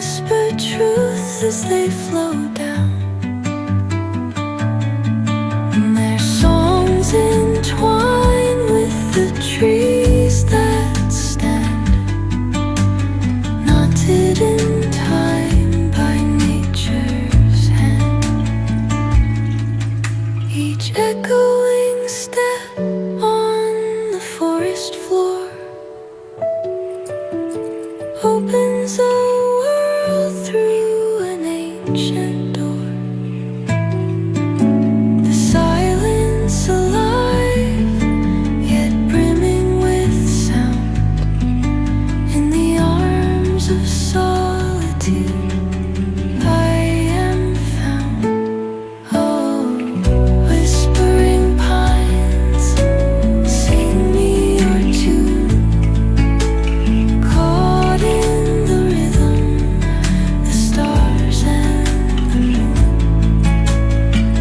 whisper truths as they flow down, and their songs entwine with the trees that stand, knotted in time by nature's hand. Each echoing step on the forest floor opens a world through an ancient door. The silence alive, yet brimming with sound. In the arms of solitude I am found. Oh, whispering pines, sing me your tune. Caught in the rhythm, the stars and the moon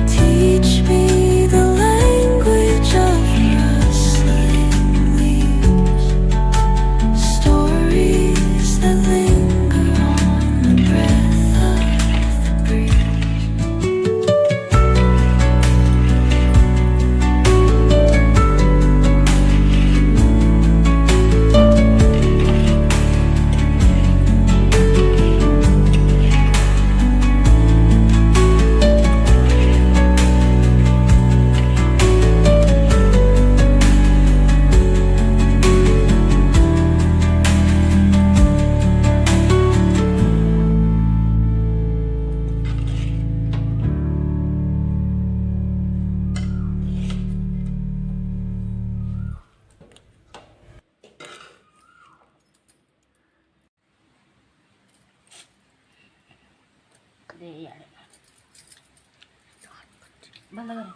teach me the language of rustling leaves, stories that linger on the breath of the breeze. बंद कर